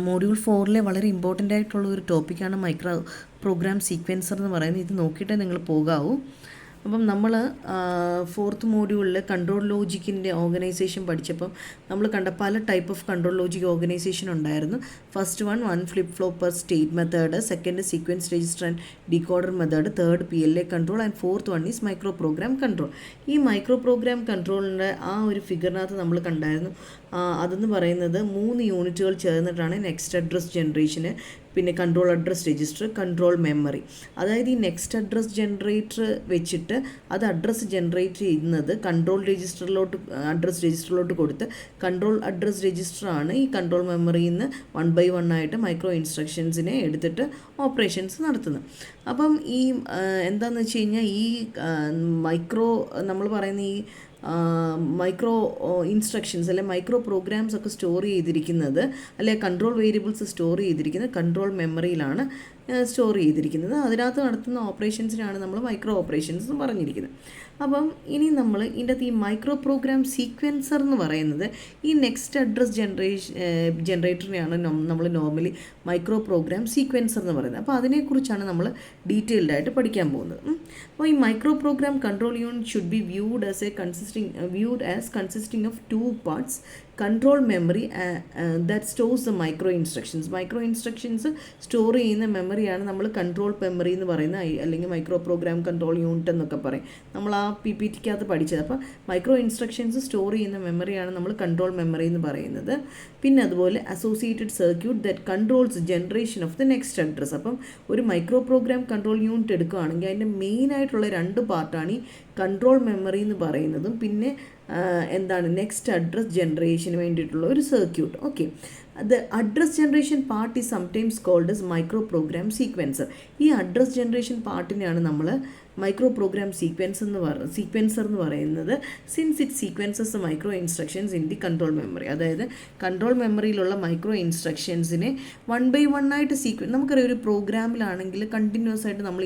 Module 4 വളരെ important ആയിട്ടുള്ള ഒരു ടോപ്പിക്കാണ് മൈക്രോ പ്രോഗ്രാം സീക്വൻസർ എന്ന് പറയുന്നത്. ഇത് നോക്കിയിട്ടേ നിങ്ങൾ പോകാവൂ. അപ്പം നമ്മൾ 4th മോഡ്യൂളിൽ കൺട്രോൾ ലോജിക്കിൻ്റെ ഓർഗനൈസേഷൻ പഠിച്ചപ്പം നമ്മൾ കണ്ട പല type of control logic organisation ഉണ്ടായിരുന്നു. First one flip flop per state method, second sequence register and decoder method, third PLA control and fourth one is micro program control. ഈ micro program കൺട്രോളിൻ്റെ ആ ഒരു ഫിഗറിനകത്ത് നമ്മൾ കണ്ടായിരുന്നു. അതെന്ന് പറയുന്നത് 3 യൂണിറ്റുകൾ ചേർന്നിട്ടാണ് നെക്സ്റ്റ് അഡ്രസ് ജനറേഷന്, പിന്നെ control address register, control memory. അതായത് ഈ നെക്സ്റ്റ് അഡ്രസ് ജനറേറ്റർ വെച്ചിട്ട് അത് അഡ്രസ്സ് ജനറേറ്റ് ചെയ്യുന്നത് കൺട്രോൾ അഡ്രസ് രജിസ്റ്ററിലോട്ട് കൊടുത്ത് കൺട്രോൾ അഡ്രസ് രജിസ്റ്ററാണ് ഈ കൺട്രോൾ മെമ്മറിയിൽ നിന്ന് 1 by 1 ആയിട്ട് മൈക്രോ ഇൻസ്ട്രക്ഷൻസിനെ എടുത്തിട്ട് ഓപ്പറേഷൻസ് നടത്തുന്നത്. അപ്പം ഈ എന്താണെന്ന് വെച്ച് കഴിഞ്ഞാൽ ഈ മൈക്രോ നമ്മൾ പറയുന്ന ഈ മൈക്രോ ഇൻസ്ട്രക്ഷൻസ് അല്ലെ മൈക്രോ പ്രോഗ്രാംസ് ഒക്കെ സ്റ്റോർ ചെയ്തിരിക്കുന്നത് അല്ലെ കൺട്രോൾ വേരിയബിൾസ് സ്റ്റോർ ചെയ്തിരിക്കുന്നത് കൺട്രോൾ മെമ്മറിയിലാണ് സ്റ്റോർ ചെയ്തിരിക്കുന്നത്. അതിനകത്ത് നടത്തുന്ന ഓപ്പറേഷൻസിനാണ് നമ്മൾ മൈക്രോ ഓപ്പറേഷൻസ് എന്ന് പറഞ്ഞിരിക്കുന്നത്. അപ്പം ഇനി നമ്മൾ ഇതിൻ്റെ അകത്ത് ഈ മൈക്രോ പ്രോഗ്രാം സീക്വൻസർ എന്ന് പറയുന്നത് ഈ നെക്സ്റ്റ് അഡ്രസ് ജനറേറ്ററിനെയാണ് നമ്മൾ നോർമലി മൈക്രോ പ്രോഗ്രാം സീക്വൻസർ എന്ന് പറയുന്നത്. അപ്പോൾ അതിനെക്കുറിച്ചാണ് നമ്മൾ ഡീറ്റെയിൽഡ് ആയിട്ട് പഠിക്കാൻ പോകുന്നത്. അപ്പോൾ ഈ micro program control unit should be viewed as consisting of 2 parts: control memory that stores the micro instructions. Micro instructions store ചെയ്യുന്ന മെമ്മറിയാണ് നമ്മൾ കൺട്രോൾ മെമ്മറി എന്ന് പറയുന്നത്, അല്ലെങ്കിൽ മൈക്രോ പ്രോഗ്രാം കൺട്രോൾ യൂണിറ്റ് എന്നൊക്കെ പറയും. നമ്മൾ ആ PPTക്കകത്ത് പഠിച്ചത്. അപ്പോൾ മൈക്രോ ഇൻസ്ട്രക്ഷൻസ് സ്റ്റോർ ചെയ്യുന്ന മെമ്മറിയാണ് നമ്മൾ കൺട്രോൾ മെമ്മറി എന്ന് പറയുന്നത്. പിന്നെ അതുപോലെ associated circuit that controls generation of the next address. അപ്പം ഒരു മൈക്രോ പ്രോഗ്രാം കൺട്രോൾ യൂണിറ്റ് എടുക്കുകയാണെങ്കിൽ അതിൻ്റെ മെയിനായിട്ടുള്ള 2 പാർട്ടാണ് ഈ കൺട്രോൾ മെമ്മറി എന്ന് പറയുന്നതും പിന്നെ എന്താണ് നെക്സ്റ്റ് അഡ്രസ് ജനറേഷന് വേണ്ടിയിട്ടുള്ള ഒരു circuit. Okay, the address generation part is sometimes called as micro program sequencer. ഈ അഡ്രസ് ജനറേഷൻ പാർട്ടിനെയാണ് നമ്മൾ മൈക്രോ പ്രോഗ്രാം സീക്വൻസർ എന്ന് പറയുന്നത്. Since it sequences micro instructions in the control memory. അതായത് കൺട്രോൾ മെമ്മറിയിലുള്ള മൈക്രോ ഇൻസ്ട്രക്ഷൻസിനെ 1 by 1 ആയിട്ട് നമുക്കറിയാം ഒരു പ്രോഗ്രാമിലാണെങ്കിൽ കണ്ടിന്യൂസ് ആയിട്ട് നമ്മൾ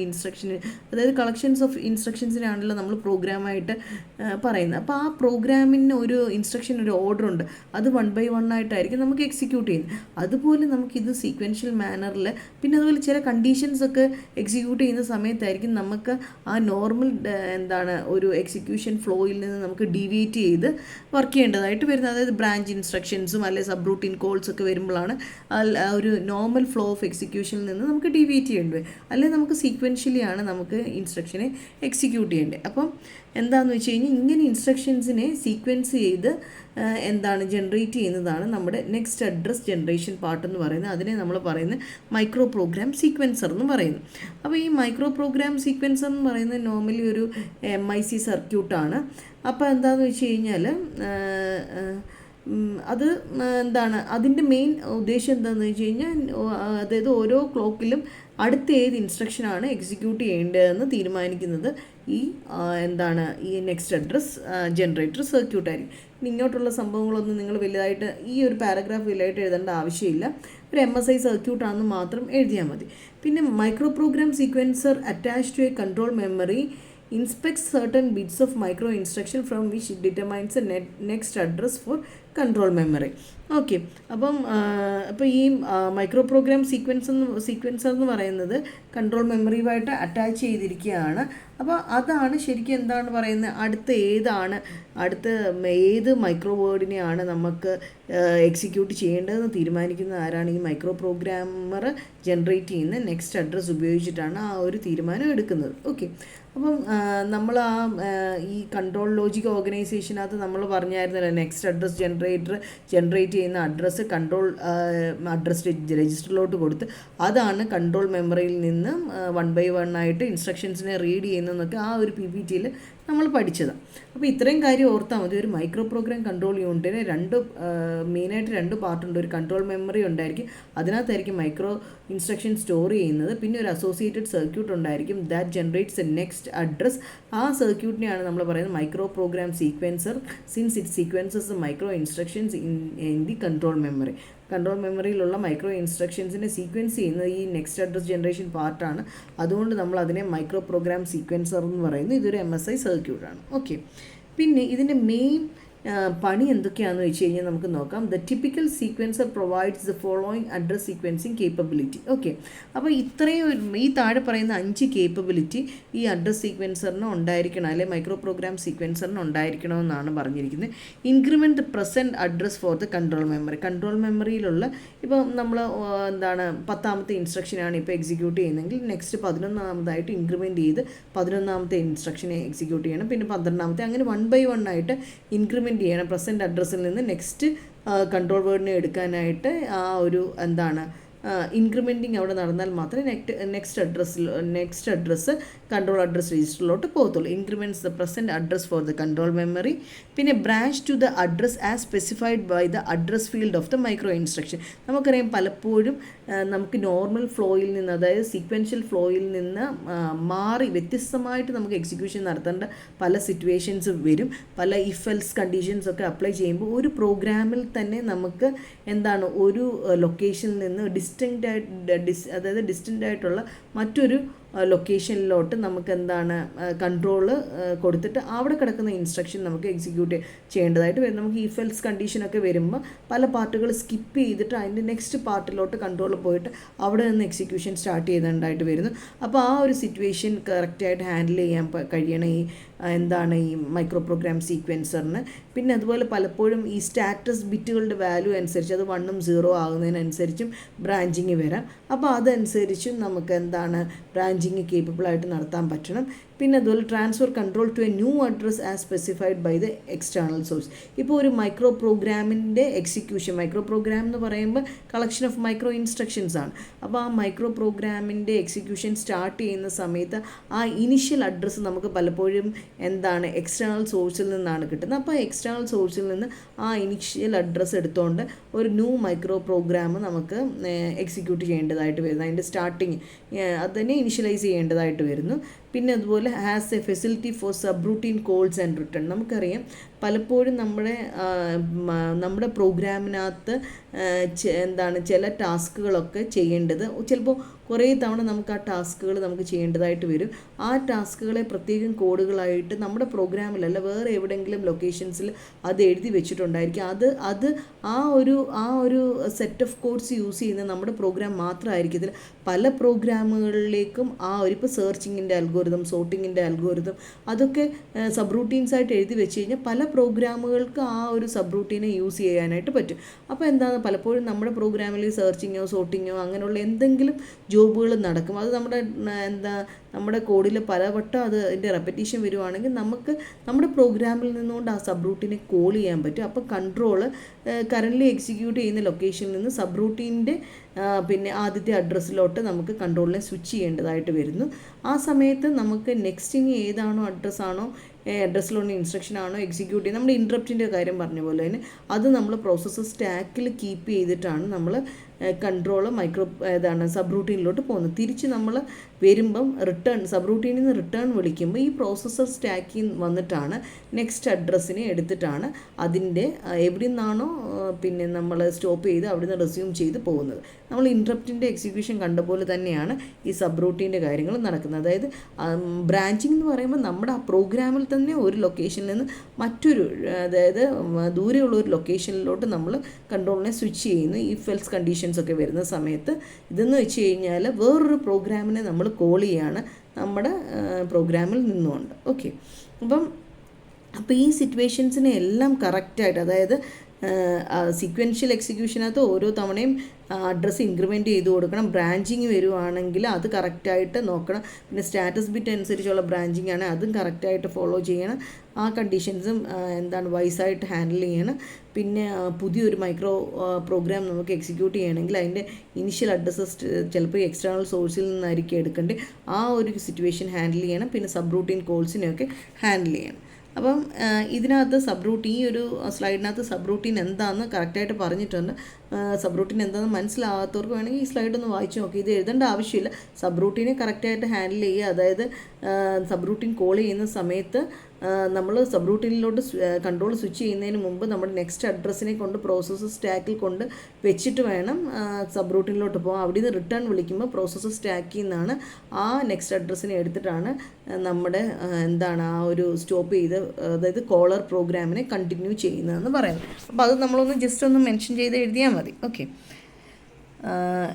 അതായത് കളക്ഷൻസ് ഓഫ് ഇൻസ്ട്രക്ഷൻസിനാണല്ലോ നമ്മൾ പ്രോഗ്രാമായിട്ട് പറയുന്നത്. അപ്പോൾ ആ പ്രോഗ്രാമിന് ഒരു ഒരു ഓർഡർ ഉണ്ട്, അത് 1 by 1 ആയിട്ടായിരിക്കും നമുക്ക് എക്സിക്യൂട്ട് ചെയ്യുന്നത്. അതുപോലെ നമുക്കിത് സീക്വൻഷ്യൽ മാനറിൽ പിന്നെ അതുപോലെ ചില കണ്ടീഷൻസ് ഒക്കെ എക്സിക്യൂട്ട് ചെയ്യുന്ന സമയത്തായിരിക്കും നമുക്ക് ആ നോർമൽ ഒരു എക്സിക്യൂഷൻ ഫ്ലോയിൽ നിന്ന് നമുക്ക് ഡീവിയേറ്റ് ചെയ്ത് വർക്ക് ചെയ്യേണ്ടതായിട്ട് വരുന്നത്. അതായത് ബ്രാഞ്ച് ഇൻസ്ട്രക്ഷൻസും അല്ലെങ്കിൽ സബ് റൂട്ടീൻ കോൾസ് ഒക്കെ വരുമ്പോഴാണ് ഒരു നോർമൽ ഫ്ലോ ഓഫ് എക്സിക്യൂഷനിൽ നിന്ന് നമുക്ക് ഡീവിയേറ്റ് ചെയ്യേണ്ടത്. അല്ലെങ്കിൽ നമുക്ക് സീക്വൻഷ്യലിയാണ് നമുക്ക് ഇൻസ്ട്രക്ഷനെ എക്സിക്യൂട്ട് ചെയ്യേണ്ടത്. അപ്പം എന്താണെന്ന് വെച്ച് കഴിഞ്ഞാൽ ഇങ്ങനെ ഇൻസ്ട്രക്ഷൻസിനെ സീക്വൻസ് ചെയ്ത് ജനറേറ്റ് ചെയ്യുന്നതാണ് നമ്മുടെ നെക്സ്റ്റ് അഡ്രസ് ജനറേഷൻ പാർട്ട് എന്ന് പറയുന്നത്. അതിനെ നമ്മൾ പറയുന്നത് മൈക്രോ പ്രോഗ്രാം സീക്വൻസർ എന്ന് പറയുന്നു. അപ്പോൾ ഈ മൈക്രോ പ്രോഗ്രാം സീക്വൻസർ എന്ന് പറയുന്നത് നോർമലി ഒരു MIC സർക്യൂട്ടാണ്. അപ്പോൾ എന്താണെന്ന് വെച്ച് കഴിഞ്ഞാൽ അത് അതിൻ്റെ മെയിൻ ഉദ്ദേശം എന്താണെന്ന് വെച്ച് കഴിഞ്ഞാൽ അതായത് ഓരോ ക്ലോക്കിലും അടുത്ത ഏത് ഇൻസ്ട്രക്ഷനാണ് എക്സിക്യൂട്ട് ചെയ്യേണ്ടതെന്ന് തീരുമാനിക്കുന്നത് ഈ നെക്സ്റ്റ് അഡ്രസ് ജനറേറ്റർ സർക്യൂട്ടായിരിക്കും. ഇങ്ങോട്ടുള്ള സംഭവങ്ങളൊന്നും നിങ്ങൾ വലുതായിട്ട് ഈ ഒരു പാരഗ്രാഫ് വലുതായിട്ട് എഴുതേണ്ട ആവശ്യമില്ല. ഒരു MSI സർക്യൂട്ടാണെന്ന് മാത്രം എഴുതിയാൽ മതി. പിന്നെ micro program sequencer attach to a control memory inspects certain bits of micro instruction from which it determines the next address for control memory. Okay, അപ്പോൾ ഈ മൈക്രോ പ്രോഗ്രാം സീക്വൻസർ എന്ന് പറയുന്നത് കൺട്രോൾ മെമ്മറിയുമായിട്ട് അറ്റാച്ച് ചെയ്തിരിക്കുകയാണ്. അപ്പോൾ അതാണ് ശരിക്കും പറയുന്നത്, അടുത്ത ഏത് മൈക്രോ വേർഡിനെയാണ് നമുക്ക് എക്സിക്യൂട്ട് ചെയ്യേണ്ടതെന്ന് തീരുമാനിക്കുന്നത് ആരാണ്? ഈ മൈക്രോ പ്രോഗ്രാമർ ജനറേറ്റ് ചെയ്യുന്ന നെക്സ്റ്റ് അഡ്രസ്സ് ഉപയോഗിച്ചിട്ടാണ് ആ ഒരു തീരുമാനം എടുക്കുന്നത്. ഓക്കെ, അപ്പം നമ്മൾ ഈ കൺട്രോൾ ലോജിക് ഓർഗനൈസേഷനകത്ത് നമ്മൾ പറഞ്ഞായിരുന്നല്ലോ നെക്സ്റ്റ് അഡ്രസ് ജനറേറ്റ് ചെയ്യുന്ന അഡ്രസ്സ് കൺട്രോൾ അഡ്രസ് രജിസ്റ്ററിലോട്ട് കൊടുത്ത് അതാണ് കൺട്രോൾ മെമ്മറിയിൽ നിന്ന് 1 by 1 ആയിട്ട് ഇൻസ്ട്രക്ഷൻസിനെ റീഡ് ചെയ്യുന്നതെന്നൊക്കെ ആ ഒരു PPTയിൽ നമ്മൾ പഠിച്ചതാണ്. അപ്പോൾ ഇത്രയും കാര്യം ഓർത്താൽ മതി. ഒരു മൈക്രോ പ്രോഗ്രാം കൺട്രോൾ യൂണിറ്റിന് മെയിനായിട്ട് 2 പാർട്ടുണ്ട്. ഒരു കൺട്രോൾ മെമ്മറി ഉണ്ടായിരിക്കും, അതിനകത്തായിരിക്കും മൈക്രോ ഇൻസ്ട്രക്ഷൻ സ്റ്റോർ ചെയ്യുന്നത്. പിന്നെ ഒരു അസോസിയേറ്റഡ് സർക്യൂട്ട് ഉണ്ടായിരിക്കും that generates a next address. ആ സർക്യൂട്ടിനെയാണ് നമ്മൾ പറയുന്നത് micro program sequencer since it sequences micro instructions in the control memory. Control മെമ്മറിയിലുള്ള മൈക്രോ ഇൻസ്ട്രക്ഷൻസിനെ സീക്വൻസ് ചെയ്യുന്നത് ഈ നെക്സ്റ്റ് അഡ്രസ് ജനറേഷൻ പാർട്ടാണ്. അതുകൊണ്ട് നമ്മൾ അതിനെ മൈക്രോ പ്രോഗ്രാം സീക്വൻസർ എന്ന് പറയുന്നു. ഇതൊരു MSI സർക്യൂട്ടാണ്. ഓക്കെ, പിന്നെ ഇതിൻ്റെ മെയിൻ പണി എന്തൊക്കെയാണെന്ന് വെച്ച് കഴിഞ്ഞാൽ നമുക്ക് നോക്കാം. The typical sequencer provides the following address sequencing capability. Okay, അപ്പോൾ ഇത്രയും ഈ താഴെ പറയുന്ന 5 കേപ്പബിലിറ്റി ഈ അഡ്രസ് സീക്വൻസറിന് ഉണ്ടായിരിക്കണം, അല്ലെങ്കിൽ മൈക്രോ പ്രോഗ്രാം സീക്വൻസറിന് ഉണ്ടായിരിക്കണമെന്നാണ് പറഞ്ഞിരിക്കുന്നത്. Increment the present address for the control memory. Control മെമ്മറിയിലുള്ള ഇപ്പോൾ നമ്മൾ 10ാമത്തെ ഇൻസ്ട്രക്ഷനാണ് ഇപ്പോൾ എക്സിക്യൂട്ട് ചെയ്യുന്നതെങ്കിൽ നെക്സ്റ്റ് 11ാമതായിട്ട് ഇൻക്രിമെൻറ്റ് ചെയ്ത് 11ാമത്തെ ഇൻസ്ട്രക്ഷനെ എക്സിക്യൂട്ട് ചെയ്യണം. പിന്നെ 12ാമത്തെ, അങ്ങനെ 1 by 1 ആയിട്ട് ഇൻക്രിമെൻറ്റ് ചെയ്യണം. പ്രസൻറ്റ് അഡ്രസ്സിൽ നിന്ന് നെക്സ്റ്റ് കൺട്രോൾ വേർഡിനെ എടുക്കാനായിട്ട് ആ ഒരു ഇൻക്രിമെൻറ്റിങ് അവിടെ നടന്നാൽ മാത്രമേ നെക്സ്റ്റ് അഡ്രസ്സ് കൺട്രോൾ അഡ്രസ് രജിസ്റ്ററിലോട്ട് പോകത്തുള്ളൂ. Increments the present address for the control memory. പിന്നെ branch to the address as specified by the address field of the micro instruction. നമുക്കറിയാം പലപ്പോഴും നമുക്ക് നോർമൽ ഫ്ലോയിൽ നിന്ന്, അതായത് സീക്വൻഷ്യൽ ഫ്ലോയിൽ നിന്ന് മാറി വ്യത്യസ്തമായിട്ട് നമുക്ക് എക്സിക്യൂഷൻ നടത്തേണ്ട പല സിറ്റുവേഷൻസ് വരും. പല ഇഫ് എൽസ് കണ്ടീഷൻസ് ഒക്കെ അപ്ലൈ ചെയ്യുമ്പോൾ ഒരു പ്രോഗ്രാമിൽ തന്നെ നമുക്ക് ഒരു ലൊക്കേഷനിൽ നിന്ന് ഡിസ്റ്റൻ്റ് ആയിട്ടുള്ള മറ്റൊരു ലൊക്കേഷനിലോട്ട് നമുക്ക് കൺട്രോള് കൊടുത്തിട്ട് അവിടെ കിടക്കുന്ന ഇൻസ്ട്രക്ഷൻ നമുക്ക് എക്സിക്യൂട്ട് ചെയ്യേണ്ടതായിട്ട് വരും. നമുക്ക് ഇഫ് എൽസ് കണ്ടീഷനൊക്കെ വരുമ്പോൾ പല പാർട്ടുകൾ സ്കിപ്പ് ചെയ്തിട്ട് അതിൻ്റെ നെക്സ്റ്റ് പാർട്ടിലോട്ട് കൺട്രോൾ പോയിട്ട് അവിടെ നിന്ന് എക്സിക്യൂഷൻ സ്റ്റാർട്ട് ചെയ്തതായിട്ട് വരുന്നു. അപ്പോൾ ആ ഒരു സിറ്റുവേഷൻ കറക്റ്റായിട്ട് ഹാൻഡിൽ ചെയ്യാൻ കഴിയണം ഈ മൈക്രോ പ്രോഗ്രാം സീക്വൻസറിന്. പിന്നെ അതുപോലെ പലപ്പോഴും ഈ സ്റ്റാറ്റസ് ബിറ്റുകളുടെ വാല്യൂ അനുസരിച്ച് അത് 1ഉം 0 ആകുന്നതിനനുസരിച്ചും ബ്രാഞ്ചിങ് വരാം. അപ്പോൾ അതനുസരിച്ചും നമുക്ക് ബ്രാഞ്ചിങ് കേപ്പബിളായിട്ട് നടത്താൻ പറ്റണം. പിന്നെ അതുപോലെ transfer control to a new address as specified by the external source. ഇപ്പോൾ ഒരു മൈക്രോ പ്രോഗ്രാമിൻ്റെ എക്സിക്യൂഷൻ, മൈക്രോ പ്രോഗ്രാം എന്ന് പറയുമ്പോൾ കളക്ഷൻ ഓഫ് മൈക്രോ ഇൻസ്ട്രക്ഷൻസ് ആണ്. അപ്പോൾ ആ മൈക്രോ പ്രോഗ്രാമിൻ്റെ എക്സിക്യൂഷൻ സ്റ്റാർട്ട് ചെയ്യുന്ന സമയത്ത് ആ ഇനിഷ്യൽ അഡ്രസ്സ് നമുക്ക് പലപ്പോഴും എക്സ്റ്റേണൽ സോഴ്സിൽ നിന്നാണ് കിട്ടുന്നത്. അപ്പോൾ എക്സ്റ്റേണൽ സോഴ്സിൽ നിന്ന് ആ ഇനിഷ്യൽ അഡ്രസ്സ് എടുത്തുകൊണ്ട് ഒരു ന്യൂ മൈക്രോ പ്രോഗ്രാം നമുക്ക് എക്സിക്യൂട്ട് ചെയ്യേണ്ടതായിട്ട് വരുന്നു. അതിൻ്റെ സ്റ്റാർട്ടിങ് അതിനെ ഇനിഷ്യലൈസ് ചെയ്യേണ്ടതായിട്ട് വരുന്നു. പിന്നെ അതുപോലെ has A facility four sub routine calls and return. നമുക്കറിയാം പലപ്പോഴും നമ്മുടെ പ്രോഗ്രാമിനകത്ത് ചില ടാസ്കുകളൊക്കെ ചെയ്യേണ്ടത് ചിലപ്പോൾ കുറേ തവണ നമുക്ക് ആ ടാസ്കുകൾ നമുക്ക് ചെയ്യേണ്ടതായിട്ട് വരും. ആ ടാസ്കുകളെ പ്രത്യേകം കോഡുകളായിട്ട് നമ്മുടെ പ്രോഗ്രാമിലല്ല വേറെ എവിടെയെങ്കിലും ലൊക്കേഷൻസിൽ അത് എഴുതി വെച്ചിട്ടുണ്ടായിരിക്കും. അത് ആ ഒരു സെറ്റ് ഓഫ് കോഡ്സ് യൂസ് ചെയ്യുന്ന നമ്മുടെ പ്രോഗ്രാം മാത്രമായിരിക്കത്തില്ല. പല പ്രോഗ്രാമുകളിലേക്കും ഇപ്പോൾ സെർച്ചിങ്ങിൻ്റെ അൽഗോരിതം, സോർട്ടിങ്ങിൻ്റെ അൽഗോരിതം അതൊക്കെ സബ് റൂട്ടീൻസായിട്ട് എഴുതി വെച്ച് കഴിഞ്ഞാൽ പല പ്രോഗ്രാമുകൾക്ക് ആ ഒരു സബ് റൂട്ടീനെ യൂസ് ചെയ്യാനായിട്ട് പറ്റും. അപ്പോൾ പലപ്പോഴും നമ്മുടെ പ്രോഗ്രാമിൽ സെർച്ചിങ്ങോ സോർട്ടിങ്ങോ അങ്ങനെയുള്ള എന്തെങ്കിലും ജോബുകൾ നടക്കും. അത് നമ്മുടെ കോഡിൽ പലവട്ടം അതിൻ്റെ റെപ്പറ്റീഷൻ വരുവാണെങ്കിൽ നമുക്ക് നമ്മുടെ പ്രോഗ്രാമിൽ നിന്നുകൊണ്ട് ആ സബ് റൂട്ടീനെ കോൾ ചെയ്യാൻ പറ്റും. അപ്പോൾ കൺട്രോള് കറൻ്റ്ലി എക്സിക്യൂട്ട് ചെയ്യുന്ന ലൊക്കേഷനിൽ നിന്ന് സബ് റൂട്ടീൻ്റെ പിന്നെ ആദ്യത്തെ അഡ്രസ്സിലോട്ട് നമുക്ക് കൺട്രോളിനെ സ്വിച്ച് ചെയ്യേണ്ടതായിട്ട് വരുന്നു. ആ സമയത്ത് നമുക്ക് നെക്സ്റ്റ് ഇനി ഏതാണോ അഡ്രസ്സിലുള്ള ഇൻസ്ട്രക്ഷനാണോ എക്സിക്യൂട്ട് ചെയ്യുന്നത്, നമ്മുടെ ഇൻട്രപ്റ്റിൻ്റെ കാര്യം പറഞ്ഞ പോലെ തന്നെ അത് നമ്മൾ പ്രോസസ്സർ സ്റ്റാക്കിൽ കീപ്പ് ചെയ്തിട്ടാണ് നമ്മൾ കൺട്രോള് സബ് റൂട്ടീനിലോട്ട് പോകുന്നത്. തിരിച്ച് നമ്മൾ വരുമ്പം സബ് റൂട്ടീനിൽ നിന്ന് റിട്ടേൺ വിളിക്കുമ്പോൾ ഈ പ്രോസസ്സർ സ്റ്റാക്കിൽ വന്നിട്ടാണ് നെക്സ്റ്റ് അഡ്രസ്സിനെ എടുത്തിട്ടാണ് അതിൻ്റെ എവിടെ നിന്നാണോ പിന്നെ നമ്മൾ സ്റ്റോപ്പ് ചെയ്ത് അവിടെ നിന്ന് റെസ്യൂം ചെയ്ത് പോകുന്നത്. നമ്മൾ ഇൻട്രപ്റ്റിൻ്റെ എക്സിക്യൂഷൻ കണ്ട പോലെ തന്നെയാണ് ഈ സബ് റൂട്ടീൻ്റെ കാര്യങ്ങൾ നടക്കുന്നത്. അതായത് ബ്രാഞ്ചിങ് എന്ന് പറയുമ്പോൾ നമ്മുടെ ആ പ്രോഗ്രാമിൽ തന്നെ ഒരു ലൊക്കേഷനിൽ നിന്ന് മറ്റൊരു, അതായത് ദൂരെയുള്ള ഒരു ലൊക്കേഷനിലോട്ട് നമ്മൾ കൺട്രോളിനെ സ്വിച്ച് ചെയ്യുന്നു. ഇഫ് എൽസ് കണ്ടീഷൻസ് ഒക്കെ വരുന്ന സമയത്ത് ഇതെന്ന് വെച്ച് കഴിഞ്ഞാൽ വേറൊരു പ്രോഗ്രാമിനെ നമ്മൾ കോൾ ചെയ്യാണ് നമ്മുടെ പ്രോഗ്രാമിൽ നിന്നുകൊണ്ട്. ഓക്കെ, അപ്പോൾ ഈ സിറ്റുവേഷൻസിനെ എല്ലാം കറക്റ്റായിട്ട്, അതായത് സീക്വൻഷ്യൽ എക്സിക്യൂഷനകത്ത് ഓരോ തവണയും അഡ്രസ്സ് ഇൻക്രിമെൻറ്റ് ചെയ്ത് കൊടുക്കണം. ബ്രാഞ്ചിങ് വരുവാണെങ്കിൽ അത് കറക്റ്റായിട്ട് നോക്കണം. പിന്നെ സ്റ്റാറ്റസ് ബിറ്റ് അനുസരിച്ചുള്ള ബ്രാഞ്ചിങ് ആണ്, അതും കറക്റ്റായിട്ട് ഫോളോ ചെയ്യണം. ആ കണ്ടീഷൻസും വൈസായിട്ട് ഹാൻഡിൽ ചെയ്യണം. പിന്നെ പുതിയൊരു മൈക്രോ പ്രോഗ്രാം നമുക്ക് എക്സിക്യൂട്ട് ചെയ്യണമെങ്കിൽ അതിൻ്റെ ഇനിഷ്യൽ അഡ്രസ്സസ് ചിലപ്പോൾ എക്സ്റ്റേണൽ സോഴ്സിൽ നിന്നായിരിക്കും എടുക്കേണ്ടത്. ആ ഒരു സിറ്റുവേഷൻ ഹാൻഡിൽ ചെയ്യണം. പിന്നെ സബ് റൂട്ടീൻ കോൾസിനെയൊക്കെ ഹാൻഡിൽ ചെയ്യണം. അപ്പം ഇതിനകത്ത് സബ് റൂട്ടീൻ, ഈ ഒരു സ്ലൈഡിനകത്ത് സബ് റൂട്ടീൻ എന്താണെന്ന് കറക്റ്റായിട്ട് പറഞ്ഞിട്ടുണ്ട്. സബ് റൂട്ടീൻ എന്താണെന്ന് മനസ്സിലാകാത്തവർക്ക് വേണമെങ്കിൽ ഈ സ്ലൈഡ് ഒന്ന് വായിച്ച് നോക്കി. ഇത് എഴുതേണ്ട ആവശ്യമില്ല. സബ് റൂട്ടീനെ കറക്റ്റായിട്ട് ഹാൻഡിൽ ചെയ്യുക. അതായത് സബ് റൂട്ടീൻ കോൾ ചെയ്യുന്ന സമയത്ത് നമ്മൾ സബ് റൂട്ടീനിലോട്ട് കൺട്രോൾ സ്വിച്ച് ചെയ്യുന്നതിന് മുമ്പ് നമ്മുടെ നെക്സ്റ്റ് അഡ്രസ്സിനെ കൊണ്ട് പ്രോസസ്സർ സ്റ്റാക്കിൽ കൊണ്ട് വെച്ചിട്ട് വേണം സബ് റൂട്ടീനിലോട്ട് പോകാം. അവിടെ നിന്ന് റിട്ടേൺ വിളിക്കുമ്പോൾ പ്രോസസ്സർ സ്റ്റാക്കിൽ നിന്നാണ് ആ നെക്സ്റ്റ് അഡ്രസ്സിനെ എടുത്തിട്ടാണ് നമ്മുടെ ആ ഒരു സ്റ്റോപ്പ് ചെയ്ത്, അതായത് കോളർ പ്രോഗ്രാമിനെ കണ്ടിന്യൂ ചെയ്യുന്നതെന്ന് പറയുന്നത്. അപ്പോൾ അത് നമ്മളൊന്ന് ജസ്റ്റ് ഒന്ന് മെൻഷൻ ചെയ്ത് എഴുതിയാൽ മതി. ഓക്കെ.